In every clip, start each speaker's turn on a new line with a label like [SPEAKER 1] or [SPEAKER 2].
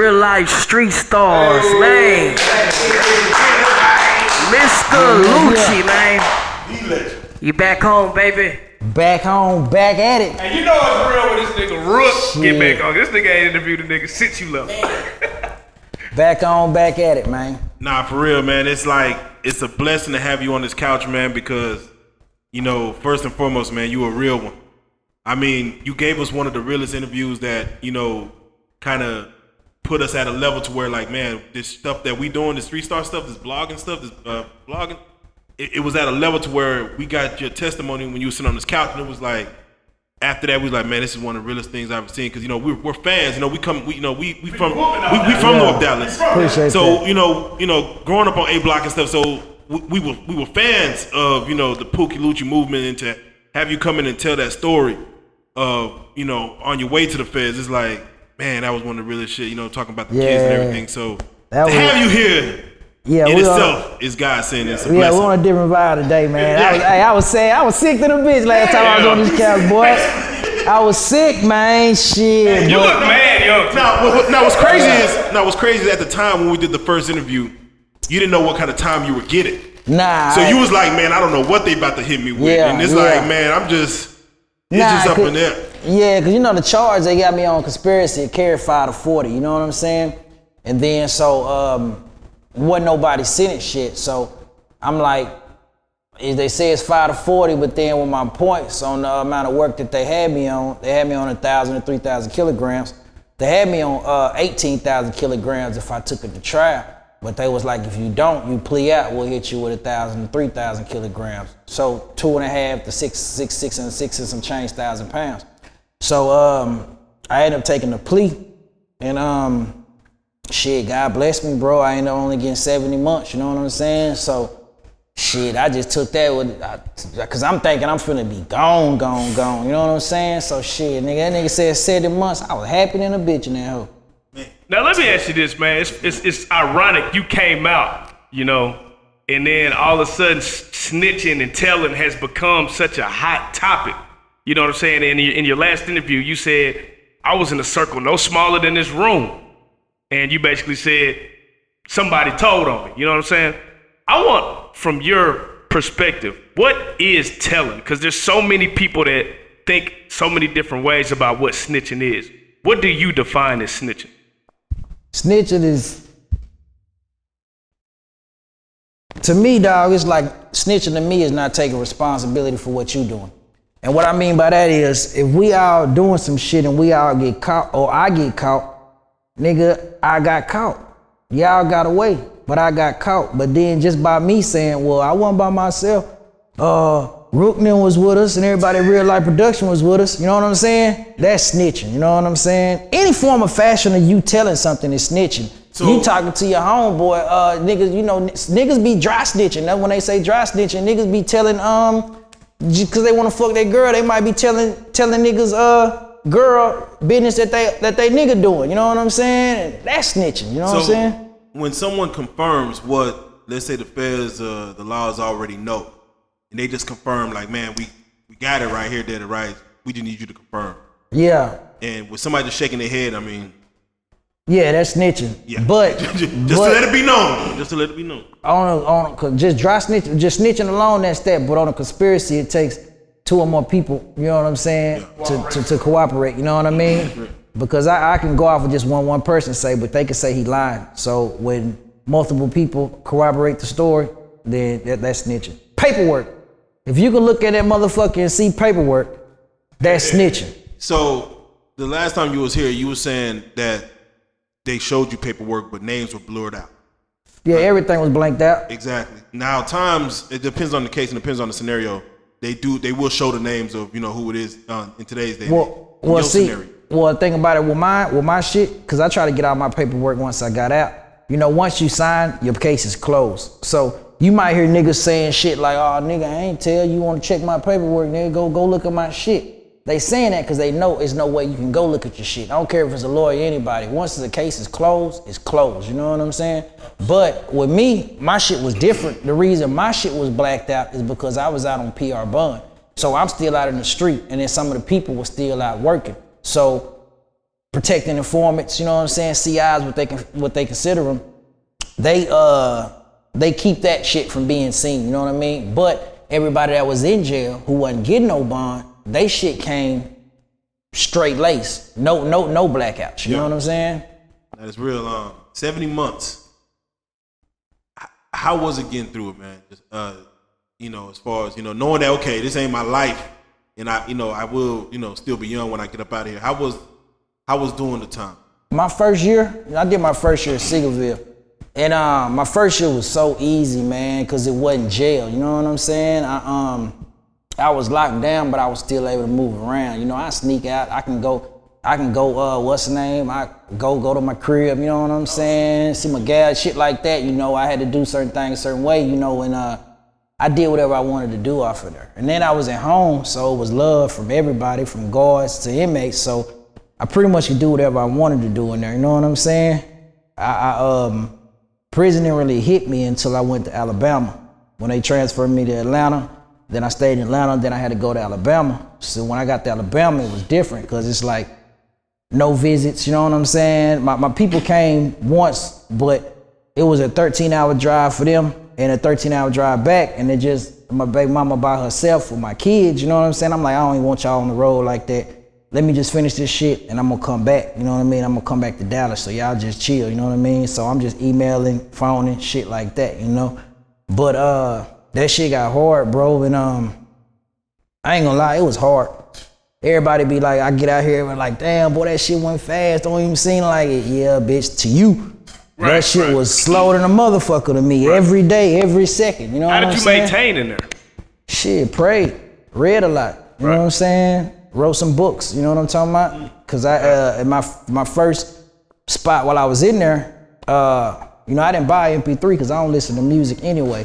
[SPEAKER 1] real life street stars, man. Mr. Lucci, man. You back home, baby.
[SPEAKER 2] Back home, back at it.
[SPEAKER 3] And you know it's real when this nigga Rook get back on. This nigga ain't interviewed a nigga since you left.
[SPEAKER 2] Back on, back at it, man.
[SPEAKER 4] Nah, for real, man. It's like, it's a blessing to have you on this couch, man, because, you know, first and foremost, man, you a real one. I mean, you gave us one of the realest interviews that, you know, kind of put us at a level to where, like, man, this stuff that we doing, this 3-star stuff, this blogging stuff, this blogging, it was at a level to where we got your testimony when you were sitting on this couch, and it was like, after that, we was like, man, this is one of the realest things I've ever seen, because, you know, we're fans. You know, we from North Dallas.
[SPEAKER 2] Appreciate
[SPEAKER 4] so,
[SPEAKER 2] that.
[SPEAKER 4] you know, growing up on A Block and stuff, so we were fans of, you know, the Pookie Lucci movement, and to have you come in and tell that story of, you know, on your way to the feds, it's like, man, that was one of the realest shit, you know, talking about the kids and everything. So to have you here in itself is God saying it's a blessing.
[SPEAKER 2] Yeah, we're on a different vibe today, man. I was sick to the bitch last time I was on this couch, boy. I was sick, man. Shit.
[SPEAKER 3] You look mad, yo.
[SPEAKER 4] Now what's crazy is at the time when we did the first interview, you didn't know what kind of time you were getting.
[SPEAKER 2] Nah.
[SPEAKER 4] So you was like, man, I don't know what they about to hit me with.
[SPEAKER 2] Yeah,
[SPEAKER 4] and it's like, man, it's just up in there.
[SPEAKER 2] Yeah, because you know the charge they got me on conspiracy carry 5 to 40, you know what I'm saying? And then so wasn't nobody sentenced shit. So I'm like, they say it's 5 to 40, but then with my points on the amount of work that they had me on 1,000 to 3,000 kilograms. They had me on 18,000 kilograms if I took it to trial. But they was like, if you don't, you plea out, we'll hit you with 1,000 to 3,000 kilograms. So 2.5 to 6 and some change thousand pounds. So I ended up taking the plea, and shit, God bless me, bro. I ended up only getting 70 months, you know what I'm saying? So shit, I just took that with, cause I'm thinking I'm finna be gone, you know what I'm saying? So shit, nigga, that nigga said 70 months. I was happy than a bitch in that hoe.
[SPEAKER 3] Now let me ask you this, man. It's ironic you came out, you know, and then all of a sudden snitching and telling has become such a hot topic. You know what I'm saying? In your last interview, you said, I was in a circle no smaller than this room. And you basically said, somebody told on me. You know what I'm saying? I want, from your perspective, what is telling? Because there's so many people that think so many different ways about what snitching is. What do you define as snitching?
[SPEAKER 2] Snitching is, to me, dog, it's like snitching to me is not taking responsibility for what you doing. And what I mean by that is, if we all doing some shit and we all get caught, or I get caught, nigga, I got caught. Y'all got away, but I got caught. But then just by me saying, well, I wasn't by myself, Rooknin was with us and everybody at ReallyfeProductions was with us, you know what I'm saying? That's snitching, you know what I'm saying? Any form of fashion of you telling something is snitching. So, you talking to your homeboy, niggas, you know, niggas be dry snitching. That's when they say dry snitching, niggas be telling, cause they wanna fuck their girl, they might be telling niggas, girl business that they nigga doing, you know what I'm saying? That's snitching, you know what I'm saying?
[SPEAKER 4] When someone confirms what, let's say the feds, the laws already know, and they just confirm like, man, we got it right here, did it right, we just need you to confirm.
[SPEAKER 2] Yeah.
[SPEAKER 4] And with somebody just shaking their head, I mean.
[SPEAKER 2] Yeah, that's snitching.
[SPEAKER 4] Yeah.
[SPEAKER 2] But
[SPEAKER 4] just to let it be known. Just to let it be known.
[SPEAKER 2] Cause just dry snitching, just snitching alone, that's that. But on a conspiracy, it takes 2 or more people, you know what I'm saying, to cooperate, you know what I mean? Because I can go off with just one person say, but they can say he lied. So when multiple people corroborate the story, then that's snitching. Paperwork. If you can look at that motherfucker and see paperwork, that's snitching.
[SPEAKER 4] So the last time you was here, you were saying that they showed you paperwork, but names were blurred out.
[SPEAKER 2] Yeah, everything was blanked out.
[SPEAKER 4] Exactly. Now, times, it depends on the case and depends on the scenario. They will show the names of, you know, who it is in today's day.
[SPEAKER 2] Well, see, think about it with my shit, because I try to get out my paperwork once I got out. You know, once you sign, your case is closed. So you might hear niggas saying shit like, oh, nigga, I ain't tell you want to check my paperwork, nigga, go look at my shit. They saying that because they know there's no way you can go look at your shit. I don't care if it's a lawyer or anybody. Once the case is closed, it's closed. You know what I'm saying? But with me, my shit was different. The reason my shit was blacked out is because I was out on PR bond. So I'm still out in the street, and then some of the people were still out working. So protecting informants, you know what I'm saying? CIs, what they consider them. They keep that shit from being seen, you know what I mean? But everybody that was in jail who wasn't getting no bond, they shit came straight lace. No blackouts, you know what I'm saying?
[SPEAKER 4] That is real. 70 months. How was it getting through it, man? Just, you know, as far as, you know, knowing that, okay, this ain't my life, and I will, you know, still be young when I get up out of here. How was doing the time?
[SPEAKER 2] My first year, I did my first year at Seagoville. And my first year was so easy, man, because it wasn't jail, you know what I'm saying? I was locked down, but I was still able to move around. You know, I sneak out, I can go, what's the name? I go to my crib, you know what I'm saying? See my gal, shit like that, you know, I had to do certain things a certain way, you know, and I did whatever I wanted to do off of there. And then I was at home, so it was love from everybody, from guards to inmates, so I pretty much could do whatever I wanted to do in there, you know what I'm saying? Prison didn't really hit me until I went to Alabama. When they transferred me to Atlanta, then I stayed in Atlanta, then I had to go to Alabama. So when I got to Alabama, it was different because it's like no visits, you know what I'm saying? My people came once, but it was a 13-hour drive for them and a 13-hour drive back, and it just, my baby mama by herself with my kids, you know what I'm saying? I'm like, I don't even want y'all on the road like that. Let me just finish this shit and I'm gonna come back, you know what I mean? I'm gonna come back to Dallas, so y'all just chill, you know what I mean? So I'm just emailing, phoning, shit like that, you know? But that shit got hard, bro, and I ain't gonna lie, it was hard. Everybody be like, I get out here and like, damn, boy, that shit went fast, don't even seem like it. Yeah, bitch, to you. Right, that shit was slow than a motherfucker to me, every day, every second, you know what I'm saying?
[SPEAKER 3] How did you maintain in there?
[SPEAKER 2] Shit, prayed, read a lot, you know what I'm saying? Wrote some books, you know what I'm talking about? Cause I, in my first spot while I was in there, you know, I didn't buy MP3 cause I don't listen to music anyway.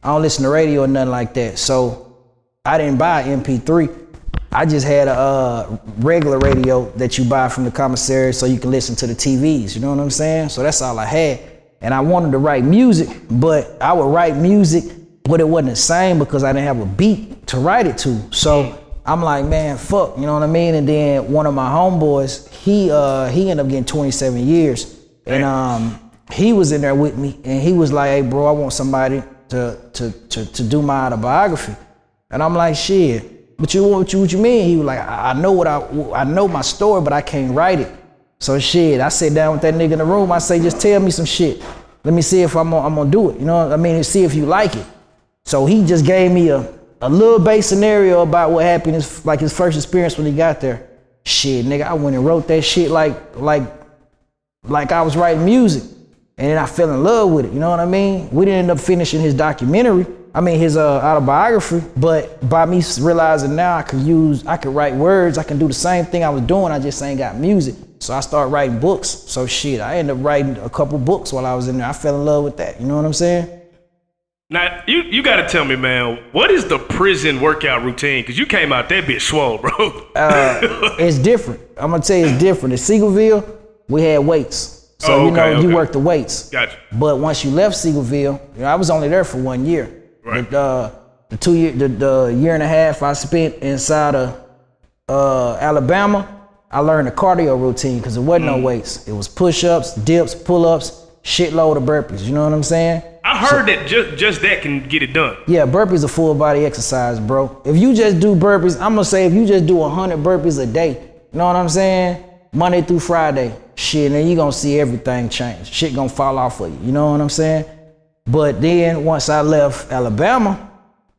[SPEAKER 2] I don't listen to radio or nothing like that. So I didn't buy MP3. I just had a regular radio that you buy from the commissary so you can listen to the TVs, you know what I'm saying? So that's all I had. And I wanted to write music, but I would write music, but it wasn't the same because I didn't have a beat to write it to. So I'm like, man, fuck, you know what I mean? And then one of my homeboys, he ended up getting 27 years. And he was in there with me and he was like, hey bro, I want somebody to do my autobiography. And I'm like, shit, what you mean? He was like, I know my story, but I can't write it. So shit, I sit down with that nigga in the room, I say, just tell me some shit. Let me see if I'm gonna do it, you know what I mean? See if you like it. So he just gave me a little base scenario about what happened, his first experience when he got there. Shit, nigga, I went and wrote that shit like I was writing music. And then I fell in love with it, you know what I mean? We didn't end up finishing his documentary, his autobiography, but by me realizing now I could write words, I can do the same thing I was doing, I just ain't got music. So I started writing books. So shit, I ended up writing a couple books while I was in there. I fell in love with that, you know what I'm saying?
[SPEAKER 3] Now, you got to tell me, man, what is the prison workout routine? Because you came out that bitch swole, bro.
[SPEAKER 2] It's different. I'm going to tell you it's different. At Seagoville, we had weights. So, you work the weights. Gotcha. But once you left Seagoville, I was only there for 1 year. Right. The year and a half I spent inside of Alabama, I learned a cardio routine because there wasn't no weights. It was push-ups, dips, pull-ups, shitload of burpees. You know what I'm saying?
[SPEAKER 3] I heard that just that can get it done.
[SPEAKER 2] Yeah, burpees are full body exercise, bro. If you just do burpees, I'm gonna say if you just do 100 burpees a day, you know what I'm saying? Monday through Friday, shit, then you gonna see everything change. Shit gonna fall off for you, you know what I'm saying? But then once I left Alabama,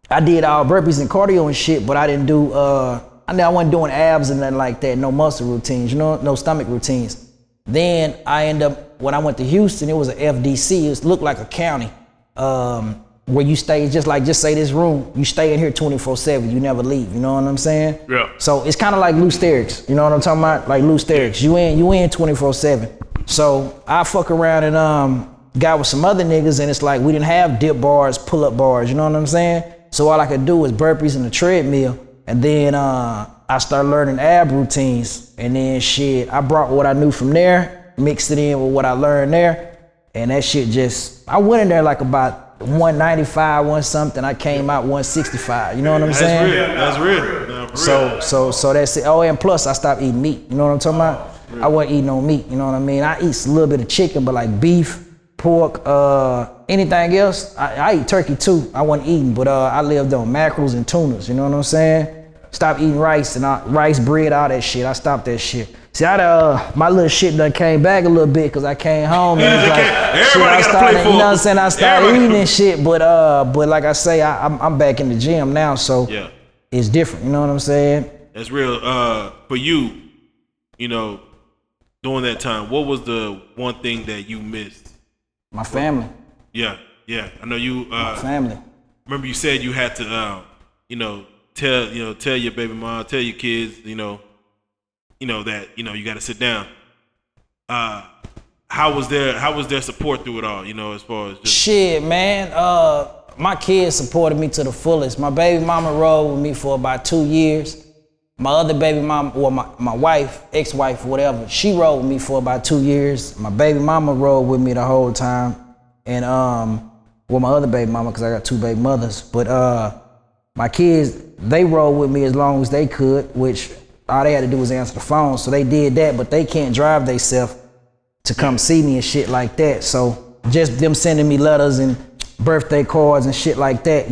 [SPEAKER 2] I did all burpees and cardio and shit, but I didn't do, I wasn't doing abs and nothing like that, no muscle routines, no stomach routines. Then I end up, when I went to Houston, it was an FDC. It looked like a county where you stay, just say this room, you stay in here 24/7, you never leave, you know what I'm saying?
[SPEAKER 3] Yeah.
[SPEAKER 2] So it's kind of like loose sterics, you know what I'm talking about? Like loose sterics, you in 24/7. So I fuck around and got with some other niggas and it's like we didn't have dip bars, pull up bars, you know what I'm saying? So all I could do was burpees in the treadmill. And then I started learning ab routines, and then shit, I brought what I knew from there, mixed it in with what I learned there, and that shit just, I went in there like about 195, one something, I came out 165, you know what I'm saying?
[SPEAKER 4] That's real.
[SPEAKER 2] So that's it. Oh, and plus I stopped eating meat, you know what I'm talking about? I wasn't eating no meat, you know what I mean? I eat a little bit of chicken, but like beef, pork, anything else, I eat turkey too. I wasn't eating, but I lived on mackerels and tunas, you know what I'm saying? Stop eating rice and rice, bread, all that shit. I stopped that shit. See, my little shit done came back a little bit because I came home and it was like,
[SPEAKER 4] everybody
[SPEAKER 2] shit,
[SPEAKER 4] got to play for.
[SPEAKER 2] you know what I'm saying? I started eating and shit, but like I say, I'm back in the gym now, so it's different, you know what I'm saying?
[SPEAKER 4] That's real. For you, you know, during that time, what was the one thing that you missed?
[SPEAKER 2] My family.
[SPEAKER 4] Yeah. I know you.
[SPEAKER 2] My family.
[SPEAKER 4] Remember, you said you had to, tell your baby mom, tell your kids, that you got to sit down. How was their support through it all? As far as just
[SPEAKER 2] shit, man. My kids supported me to the fullest. My baby mama rode with me for about 2 years. My other baby mama, or my wife, ex-wife, whatever, she rode with me for about 2 years. My baby mama rode with me the whole time. And my other baby mama, because I got 2 baby mothers. But my kids, they rode with me as long as they could, which all they had to do was answer the phone. So they did that, but they can't drive themselves to come see me and shit like that. So just them sending me letters and birthday cards and shit like that,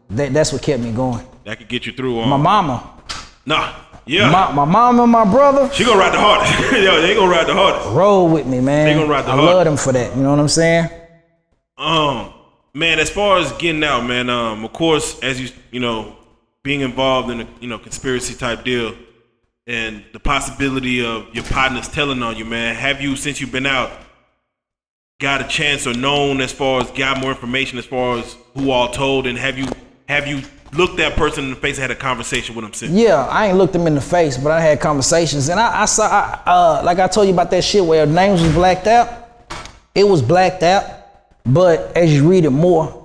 [SPEAKER 2] that's what kept me going.
[SPEAKER 4] That could get you through.
[SPEAKER 2] My mama.
[SPEAKER 4] Nah. Yeah.
[SPEAKER 2] My mom and my brother.
[SPEAKER 4] She gonna ride the hardest. Yo, they gonna ride the hardest.
[SPEAKER 2] Roll with me, man.
[SPEAKER 4] They gonna ride the
[SPEAKER 2] hardest. I love them for that. You know what I'm saying?
[SPEAKER 4] Man, as far as getting out, man, of course, as you being involved in a conspiracy type deal and the possibility of your partners telling on you, man, have you, since you've been out, got a chance or known as far as got more information as far as who all told, and have you looked that person in the face and had a conversation with them since?
[SPEAKER 2] Yeah, I ain't looked them in the face, but I had conversations, and I saw, like I told you about that shit where names was blacked out. It was blacked out, but as you read it more,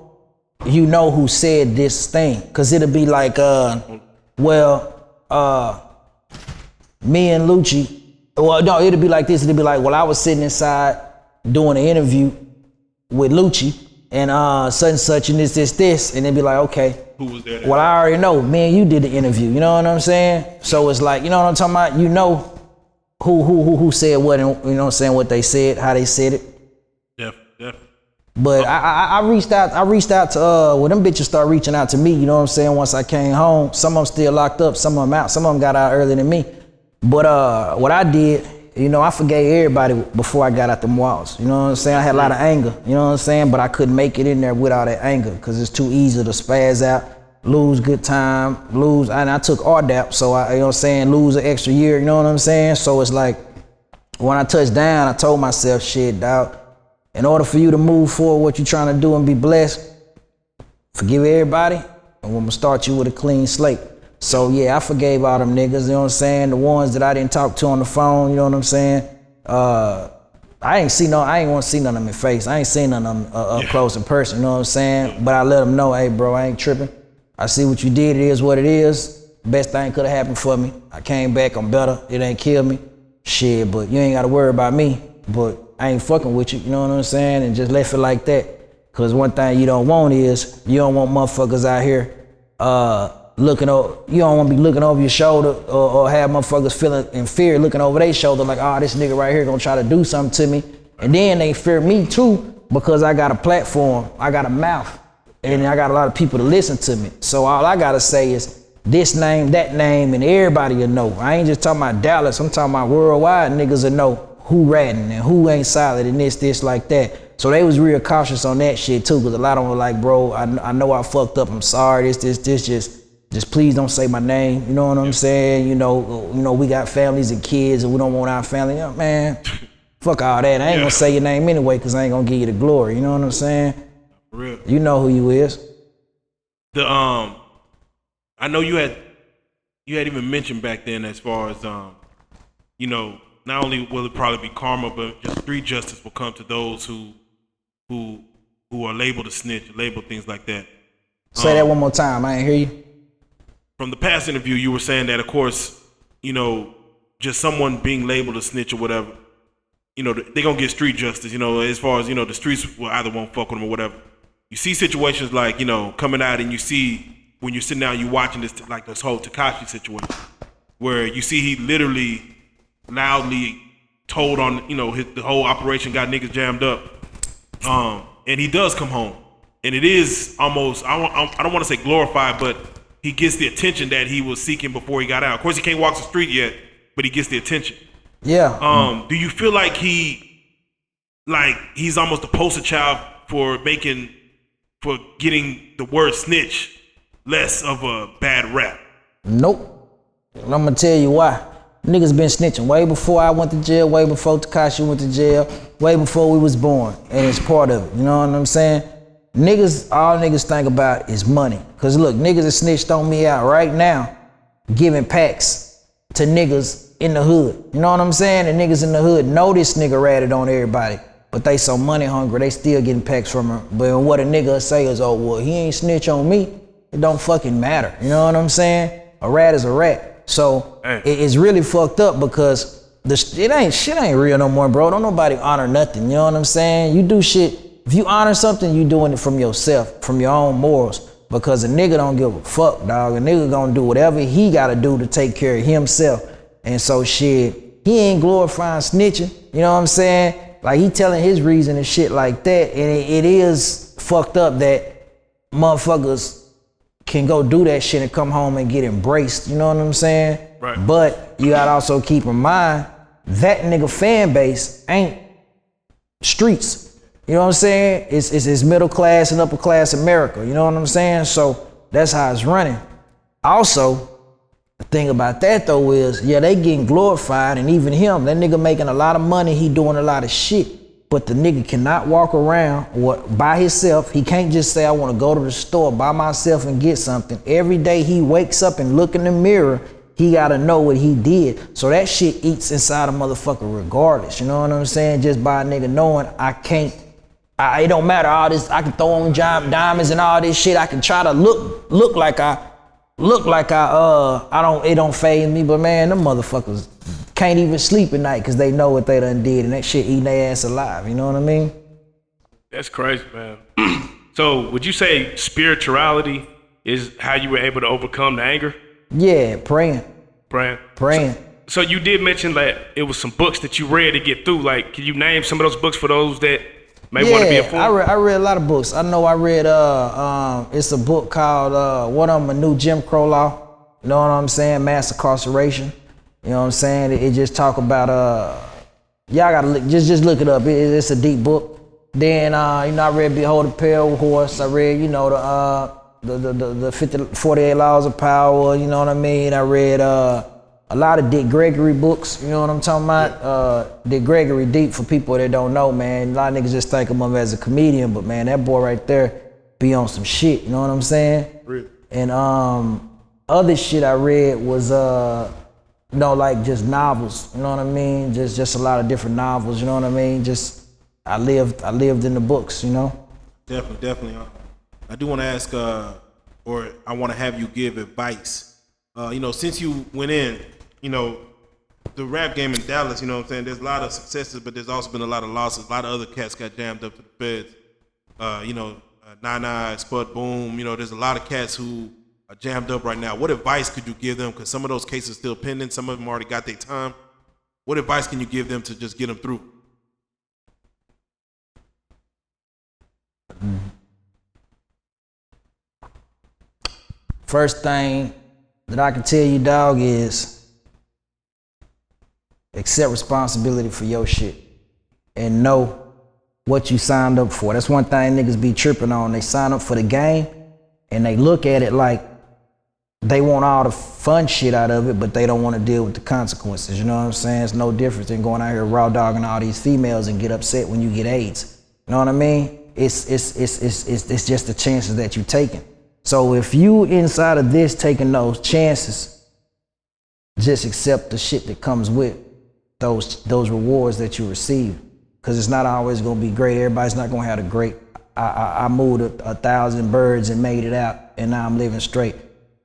[SPEAKER 2] you know who said this thing, cause it'll be like, me and Lucci. Well, no, it'll be like this. It'll be like, well, I was sitting inside doing an interview with Lucci, and such and such, and this, and they'd be like, okay.
[SPEAKER 4] Who was there?
[SPEAKER 2] Well, I already know. Me and you did the interview. You know what I'm saying? So it's like, you know what I'm talking about? You know who said what, and you know what I'm saying, what they said, how they said it.
[SPEAKER 4] Yeah.
[SPEAKER 2] But I reached out to well, them bitches started reaching out to me, you know what I'm saying, once I came home. Some of them still locked up, some of them out, some of them got out earlier than me. But what I did, I forgave everybody before I got out them walls. You know what I'm saying? I had a lot of anger, you know what I'm saying? But I couldn't make it in there with all that anger, because it's too easy to spaz out, lose good time, and I took RDAP, so I, you know what I'm saying, lose an extra year, you know what I'm saying? So it's like, when I touched down, I told myself, shit, dog, in order for you to move forward what you're trying to do and be blessed, forgive everybody, and we're gonna start you with a clean slate. So yeah, I forgave all them niggas, you know what I'm saying? The ones that I didn't talk to on the phone, you know what I'm saying? I ain't want to see none of them in face. I ain't seen none of them up close in person, you know what I'm saying? But I let them know, hey bro, I ain't tripping. I see what you did, it is what it is. Best thing could have happened for me. I came back, I'm better, it ain't killed me. Shit, but you ain't gotta worry about me. But I ain't fucking with you, you know what I'm saying? And just left it like that. Cause one thing you don't want is, you don't want motherfuckers out here you don't want to be looking over your shoulder or have motherfuckers feeling in fear looking over their shoulder like, oh, this nigga right here gonna try to do something to me. And then they fear me too, because I got a platform, I got a mouth, and I got a lot of people to listen to me. So all I gotta say is this name, that name, and everybody will know. I ain't just talking about Dallas, I'm talking about worldwide. Niggas will know who ratting and who ain't solid and this like that. So they was real cautious on that shit too, because a lot of them were like, bro, I know I fucked up, I'm sorry, just please don't say my name, you know what I'm saying? You know, we got families and kids and we don't want our family. Man, fuck all that. I ain't gonna say your name anyway, because I ain't gonna give you the glory, you know what I'm saying?
[SPEAKER 4] For real.
[SPEAKER 2] You know who you is.
[SPEAKER 4] I know you had even mentioned back then as far as not only will it probably be karma, but just street justice will come to those who are labeled a snitch, labeled things like that.
[SPEAKER 2] Say that one more time, I ain't hear you.
[SPEAKER 4] From the past interview, you were saying that, of course, just someone being labeled a snitch or whatever, they're going to get street justice, as far as, the streets will either won't fuck with them or whatever. You see situations like, coming out, and you see when you're sitting down, you watching this, like this whole Tekashi situation, where you see he literally loudly told on, you know, the whole operation got niggas jammed up. And he does come home. And it is almost, I don't want to say glorified, but he gets the attention that he was seeking before he got out. Of course, he can't walk the street yet, but he gets the attention.
[SPEAKER 2] Yeah.
[SPEAKER 4] Do you feel like he's almost a poster child for getting the word snitch less of a bad rap?
[SPEAKER 2] Nope. And I'm gonna tell you why. Niggas been snitching way before I went to jail, way before Tekashi went to jail, way before we was born, and it's part of it. You know what I'm saying? All niggas think about is money. Cause look, niggas that snitched on me out right now, giving packs to niggas in the hood. You know what I'm saying? And niggas in the hood know this nigga ratted on everybody, but they so money hungry, they still getting packs from her. But what a nigga say is, oh, well, he ain't snitch on me. It don't fucking matter. You know what I'm saying? A rat is a rat. So it's really fucked up because shit ain't real no more, bro. Don't nobody honor nothing. You know what I'm saying? You do shit. If you honor something, you doing it from yourself, from your own morals. Because a nigga don't give a fuck, dog. A nigga gonna do whatever he gotta do to take care of himself. And so shit, he ain't glorifying snitching. You know what I'm saying? Like he telling his reason and shit like that. And it is fucked up that motherfuckers can go do that shit and come home and get embraced. You know what I'm saying?
[SPEAKER 3] Right.
[SPEAKER 2] But you gotta also keep in mind that nigga fan base ain't streets. You know what I'm saying? It's middle class and upper class America. You know what I'm saying? So that's how it's running. Also, the thing about that though is, yeah, they getting glorified, and even him, that nigga making a lot of money, he doing a lot of shit. But the nigga cannot walk around by himself. He can't just say, I want to go to the store by myself and get something. Every day he wakes up and look in the mirror, he gotta know what he did. So that shit eats inside a motherfucker regardless. You know what I'm saying? Just by a nigga knowing it don't matter all this. I can throw on diamonds and all this shit. I can try to look like it don't faze me. But man, them motherfuckers can't even sleep at night because they know what they done did, and that shit eating their ass alive. You know what I mean? That's
[SPEAKER 3] crazy, man. So would you say spirituality is how you were able to overcome the anger?
[SPEAKER 2] Yeah, praying.
[SPEAKER 3] So you did mention that it was some books that you read to get through. Like, can you name some of those books for those that may want to be informed?
[SPEAKER 2] I read a lot of books. I know I read it's a book called one of them, A New Jim Crow Law. You know what I'm saying? Mass Incarceration. You know what I'm saying? It just talk about y'all gotta just look it up. It's a deep book. Then I read Behold the Pale Horse. I read the 48 Laws of Power. You know what I mean? I read a lot of Dick Gregory books, you know what I'm talking about? Dick Gregory deep for people that don't know, man. A lot of niggas just think of him as a comedian, but man, that boy right there be on some shit, you know what I'm saying?
[SPEAKER 3] Really?
[SPEAKER 2] And other shit I read was like just novels, you know what I mean? Just a lot of different novels, you know what I mean? Just I lived in the books, you know?
[SPEAKER 4] Definitely. I do want to ask, or I want to have you give advice. Since you went in, the rap game in Dallas, you know what I'm saying? There's a lot of successes, but there's also been a lot of losses. A lot of other cats got jammed up to the feds. Nine, Spud Boom, there's a lot of cats who are jammed up right now. What advice could you give them? Because some of those cases are still pending. Some of them already got their time. What advice can you give them to just get them through?
[SPEAKER 2] First thing that I can tell you, dog, is accept responsibility for your shit and know what you signed up for. That's one thing niggas be tripping on. They sign up for the game and they look at it like they want all the fun shit out of it, but they don't want to deal with the consequences. You know what I'm saying? It's no different than going out here raw dogging all these females and get upset when you get AIDS. You know what I mean? It's just the chances that you're taking. So if you inside of this taking those chances, just accept the shit that comes with those rewards that you receive. Cause it's not always gonna be great. Everybody's not gonna have a great, I moved 1,000 birds and made it out and now I'm living straight.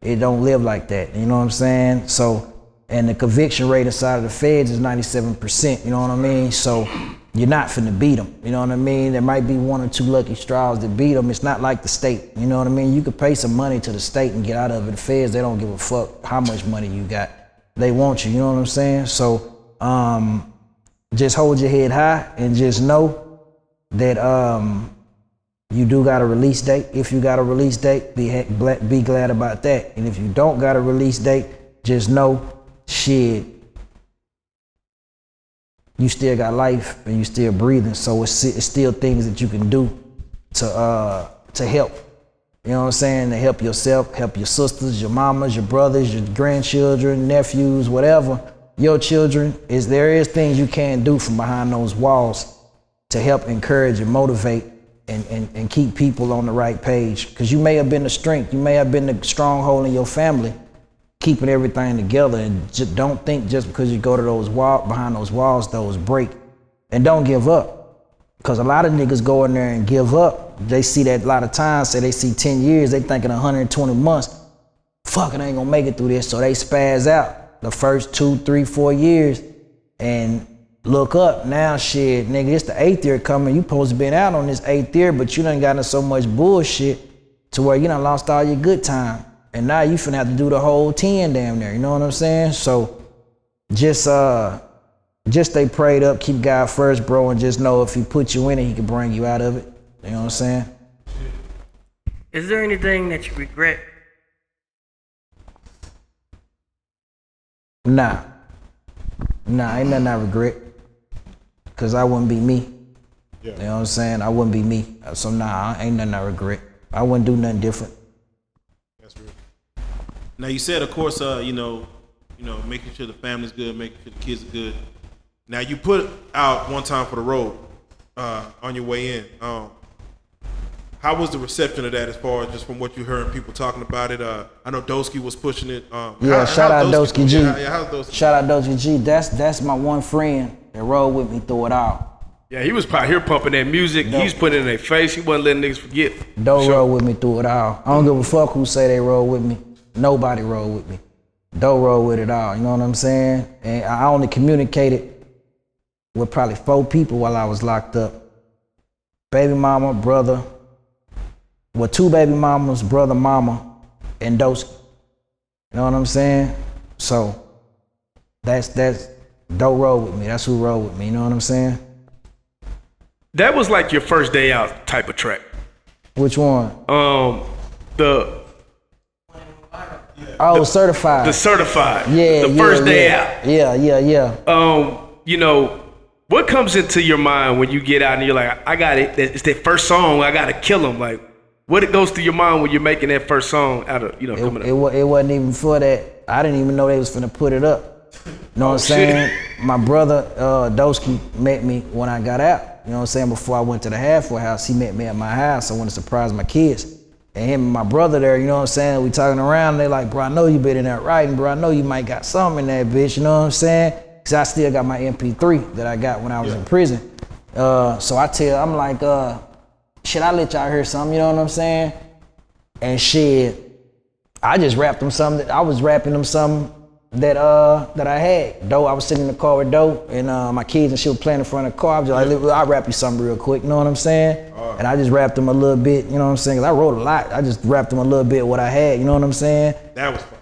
[SPEAKER 2] It don't live like that, you know what I'm saying? So, and the conviction rate inside of the feds is 97%, you know what I mean? So you're not finna beat them, you know what I mean? There might be one or two lucky straws that beat them. It's not like the state, you know what I mean? You could pay some money to the state and get out of it. The feds, they don't give a fuck how much money you got. They want you know what I'm saying? So just hold your head high and just know that you do got a release date. If you got a release date, be glad about that. And if you don't got a release date, just know, shit, you still got life and you still breathing. So it's still things that you can do to help. You know what I'm saying? To help yourself, help your sisters, your mamas, your brothers, your grandchildren, nephews, whatever. Your children, there is things you can do from behind those walls to help encourage and motivate and keep people on the right page. Because you may have been the strength, you may have been the stronghold in your family, keeping everything together. And just don't think just because you go to those behind those walls, those break. And don't give up. Because a lot of niggas go in there and give up. They see that a lot of times, say they see 10 years, they thinking 120 months, fuck it, I ain't gonna make it through this. So they spaz out the first 2, 3, 4 years and look up. Now shit, nigga, it's the 8th year coming. You supposed to been out on this 8th year, but you done gotten so much bullshit to where you done lost all your good time. And now you finna have to do the whole 10 damn near, you know what I'm saying? So just stay prayed up, keep God first, bro, and just know if he put you in it, he can bring you out of it. You know what I'm saying?
[SPEAKER 1] Is there anything that you regret?
[SPEAKER 2] Nah, ain't nothing I regret. Cause I wouldn't be me. Yeah. You know what I'm saying? I wouldn't be me. So nah, ain't nothing I regret. I wouldn't do nothing different.
[SPEAKER 4] That's real. Now you said, of course, you know, making sure the family's good, making sure the kids are good. Now you put out One Time for the Road on your way in. How was the reception of that, as far as just from what you heard people talking about it? I know Doski was pushing it.
[SPEAKER 2] Shout out Doski G.
[SPEAKER 4] How's Doski?
[SPEAKER 2] Shout out Doski G. That's my one friend that rode with me through it all.
[SPEAKER 3] Yeah, he was probably here pumping that music. He's putting it in their face. He wasn't letting niggas forget.
[SPEAKER 2] Doe rode with me through it all. I don't give a fuck who say they rode with me. Nobody rode with me. Doe rode with it all. You know what I'm saying? And I only communicated with probably 4 people while I was locked up. Baby mama, brother. Well, 2 baby mamas, brother, mama, and Doski. You know what I'm saying? So that's Doe rode with me. That's who rode with me. You know what I'm saying?
[SPEAKER 3] That was like your first day out type of track.
[SPEAKER 2] Which one?
[SPEAKER 3] The
[SPEAKER 2] Certified.
[SPEAKER 3] The Certified.
[SPEAKER 2] Yeah,
[SPEAKER 3] the first day out.
[SPEAKER 2] Yeah.
[SPEAKER 3] You know, what comes into your mind when you get out and you're like, I got it. It's that first song. I gotta kill him. Like, what it goes through your mind when you're making that first song out of, coming up?
[SPEAKER 2] It wasn't even for that. I didn't even know they was finna put it up. You know what I'm saying? My brother, Doski, met me when I got out. You know what I'm saying? Before I went to the halfway house, he met me at my house. I wanted to surprise my kids. And him and my brother there, you know what I'm saying? We talking around, they like, bro, I know you been in there writing, bro. I know you might got something in that bitch, you know what I'm saying? Cause I still got my MP3 that I got when I was in prison. So I'm like, shit, I let y'all hear something, you know what I'm saying? And shit, I just rapped them something. I was rapping them something that I had. I was sitting in the car with Doe and my kids and she was playing in front of the car. I was just like, I'll rap you something real quick, you know what I'm saying? And I just rapped them a little bit, you know what I'm saying? Cause I wrote a lot. I just rapped them a little bit what I had, you know what I'm saying?
[SPEAKER 4] That was fun.